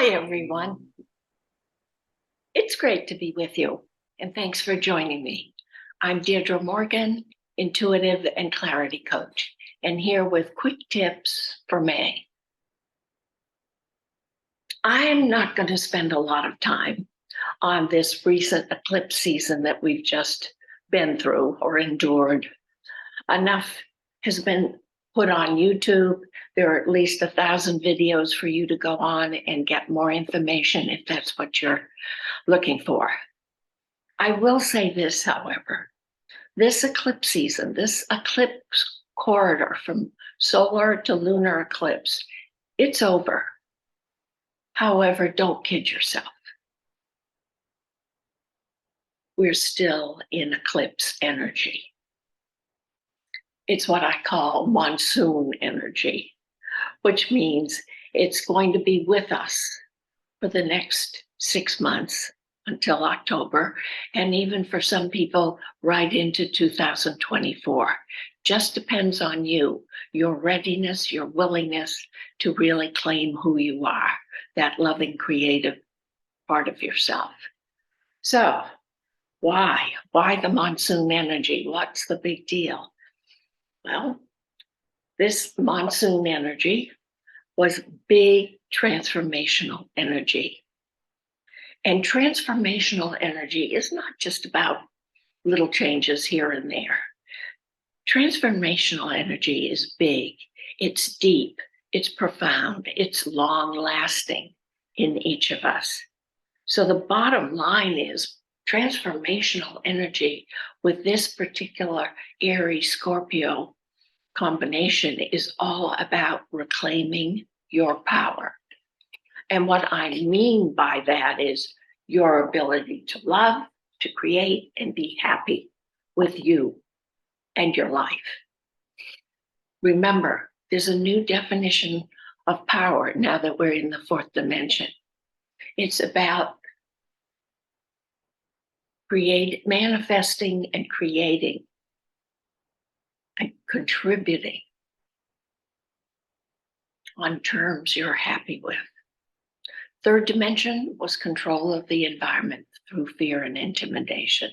Hi, everyone. It's great to be with you, and thanks for joining me. I'm Deirdre Morgan, intuitive and clarity coach, and here with quick tips for May. I'm not going to spend a lot of time on this recent eclipse season that we've just been through or endured. Enough has been put on YouTube. There are at least 1,000 videos for you to go on and get more information if that's what you're looking for. I will say this, however, this eclipse season, this eclipse corridor from solar to lunar eclipse, it's over. However, don't kid yourself. We're still in eclipse energy. It's what I call monsoon energy, which means it's going to be with us for the next 6 months until October, and even for some people right into 2024. Just depends on you, your readiness, your willingness to really claim who you are, that loving, creative part of yourself. So, why? Why the monsoon energy? What's the big deal? Well, this monsoon energy was big transformational energy. And transformational energy is not just about little changes here and there. Transformational energy is big, it's deep, it's profound, it's long lasting in each of us. So the bottom line is transformational energy with this particular Aries Scorpio combination is all about reclaiming your power. And what I mean by that is your ability to love, to create, and be happy with you and your life. Remember, there's a new definition of power now that we're in the fourth dimension. It's about manifesting and creating and contributing on terms you're happy with. Third dimension was control of the environment through fear and intimidation.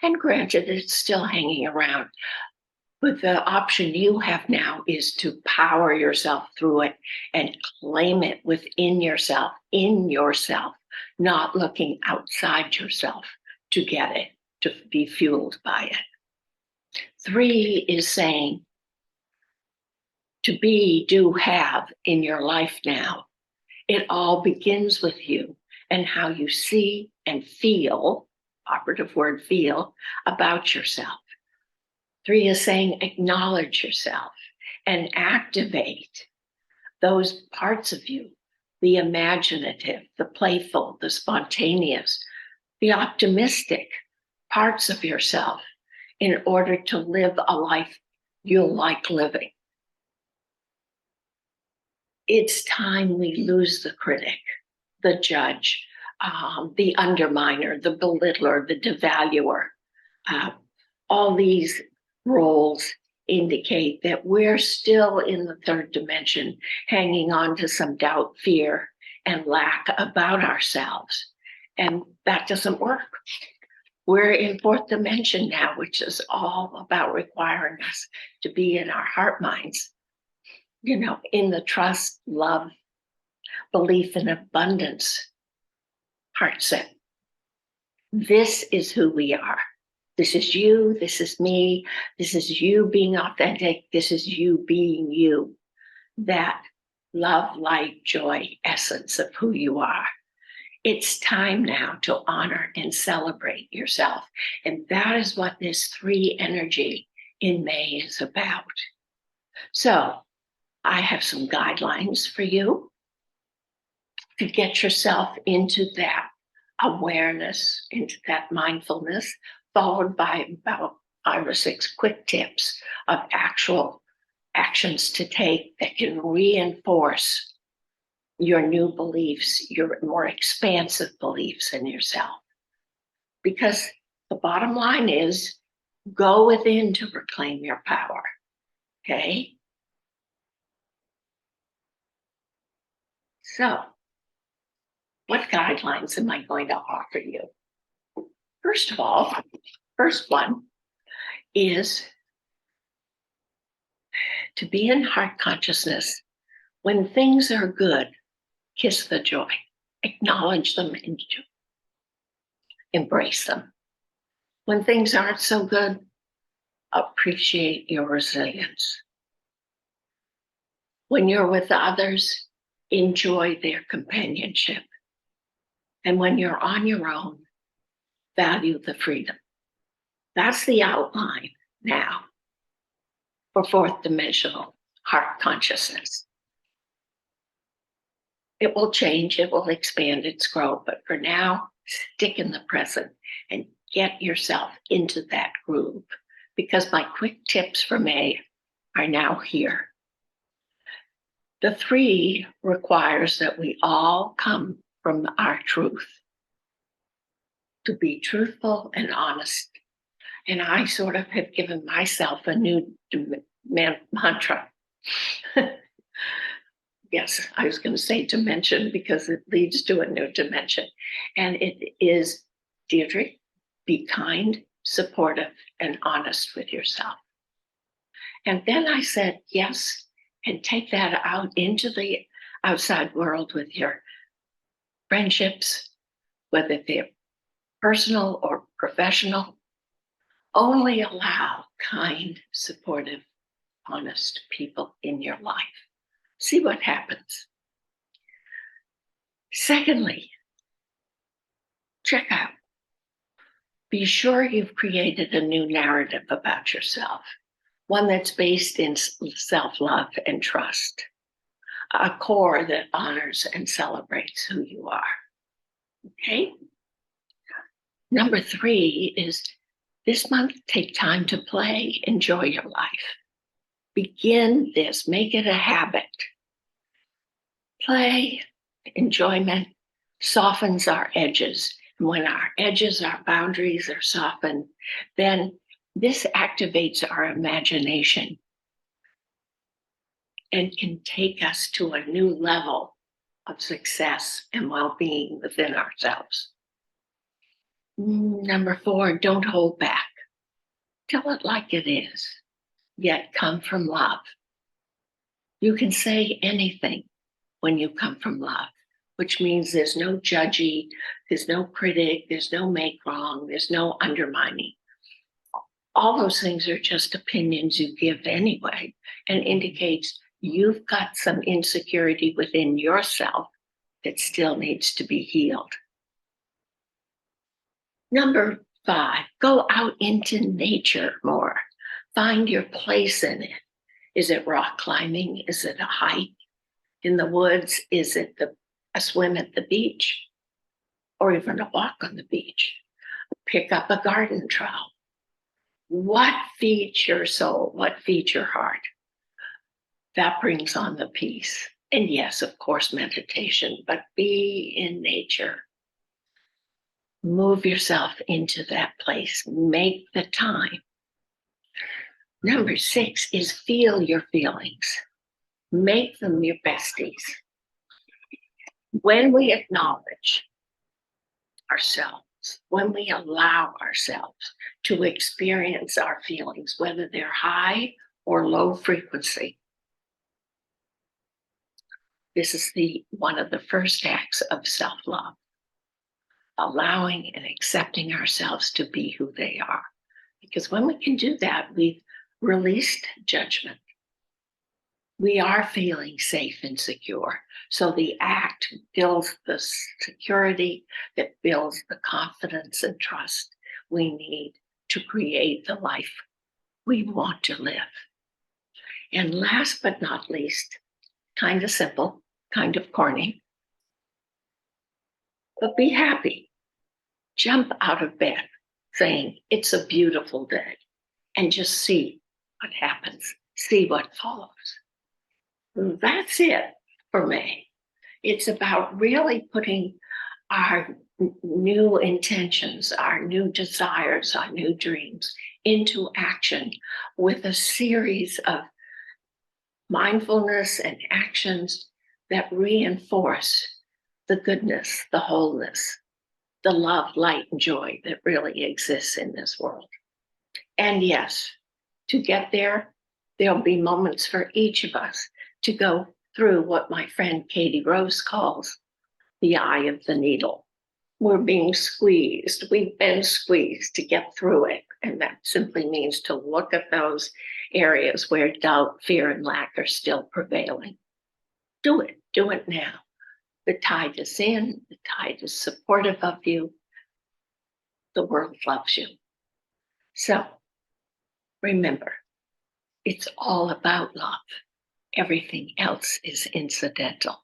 And granted, it's still hanging around. But the option you have now is to power yourself through it and claim it within yourself, in yourself, not looking outside yourself to get it, to be fueled by it. 3 is saying to be, do, have in your life now. It all begins with you and how you see and feel, operative word feel, about yourself. 3 is saying acknowledge yourself and activate those parts of you, the imaginative, the playful, the spontaneous, the optimistic parts of yourself in order to live a life you'll like living. It's time we lose the critic, the judge, the underminer, the belittler, the devaluer. All these roles indicate that we're still in the third dimension, hanging on to some doubt, fear, and lack about ourselves. And that doesn't work. We're in fourth dimension now, which is all about requiring us to be in our heart minds, in the trust, love, belief in abundance heart set. This is who we are. This is you, this is me, this is you being authentic, this is you being you. That love, light, joy essence of who you are. It's time now to honor and celebrate yourself. And that is what this 3 energy in May is about. So I have some guidelines for you to get yourself into that awareness, into that mindfulness, followed by about 5 or 6 quick tips of actual actions to take that can reinforce your new beliefs, your more expansive beliefs in yourself. Because the bottom line is go within to reclaim your power, okay? So What guidelines am I going to offer you? First of all, first one is to be in heart consciousness. When things are good, kiss the joy, acknowledge them, and embrace them. When things aren't so good, appreciate your resilience. When you're with others, enjoy their companionship. And when you're on your own, value the freedom. That's the outline now for fourth dimensional heart consciousness. It will change, it will expand, it's grow, but for now, stick in the present and get yourself into that groove, because my quick tips for May are now here. The 3 requires that we all come from our truth, to be truthful and honest. And I sort of have given myself a new mantra. Yes, I was going to say dimension because it leads to a new dimension. And it is, Deirdre, be kind, supportive, and honest with yourself. And then I said, yes, and take that out into the outside world with your friendships, whether they're personal or professional. Only allow kind, supportive, honest people in your life. See what happens. Secondly, check out. Be sure you've created a new narrative about yourself, one that's based in self-love and trust, a core that honors and celebrates who you are. Okay? Number 3 is this month, take time to play, enjoy your life. Begin this, make it a habit. Play, enjoyment softens our edges. And when our edges, our boundaries are softened, then this activates our imagination and can take us to a new level of success and well-being within ourselves. Number 4, don't hold back. Tell it like it is, yet come from love. You can say anything when you come from love, which means there's no judgy, there's no critic, there's no make wrong, there's no undermining. All those things are just opinions you give anyway, and indicates you've got some insecurity within yourself that still needs to be healed. Number 5, go out into nature more. Find your place in it. Is it rock climbing? Is it a hike in the woods? Is it a swim at the beach? Or even a walk on the beach? Pick up a garden trowel. What feeds your soul? What feeds your heart? That brings on the peace. And yes, of course, meditation, but be in nature. Move yourself into that place. Make the time. Number 6 is feel your feelings. Make them your besties. When we acknowledge ourselves, when we allow ourselves to experience our feelings, whether they're high or low frequency, this is one of the first acts of self-love. Allowing and accepting ourselves to be who they are. Because when we can do that, we've released judgment. We are feeling safe and secure. So the act builds the security that builds the confidence and trust we need to create the life we want to live. And last but not least, kind of simple, kind of corny, but be happy. Jump out of bed saying, it's a beautiful day, and just see what happens, see what follows. That's it for me. It's about really putting our new intentions, our new desires, our new dreams into action with a series of mindfulness and actions that reinforce the goodness, the wholeness, the love, light, and joy that really exists in this world. And yes, to get there, there'll be moments for each of us to go through what my friend Katie Rose calls the eye of the needle. We're being squeezed. We've been squeezed to get through it. And that simply means to look at those areas where doubt, fear, and lack are still prevailing. Do it. Do it now. The tide is in. The tide is supportive of you. The world loves you. So remember, it's all about love. Everything else is incidental.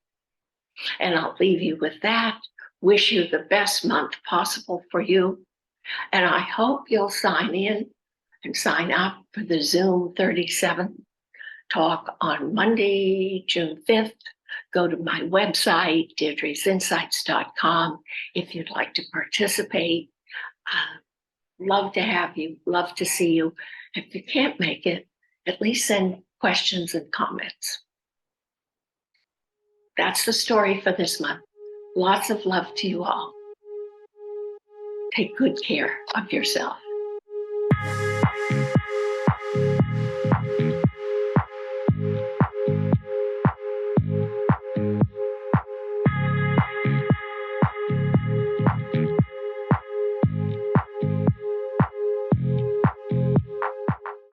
And I'll leave you with that. Wish you the best month possible for you. And I hope you'll sign in and sign up for the Zoom 37 talk on Monday, June 5th. Go to my website, deirdresinsights.com, if you'd like to participate. Love to have you, love to see you. If you can't make it, at least send questions and comments. That's the story for this month. Lots of love to you all. Take good care of yourself.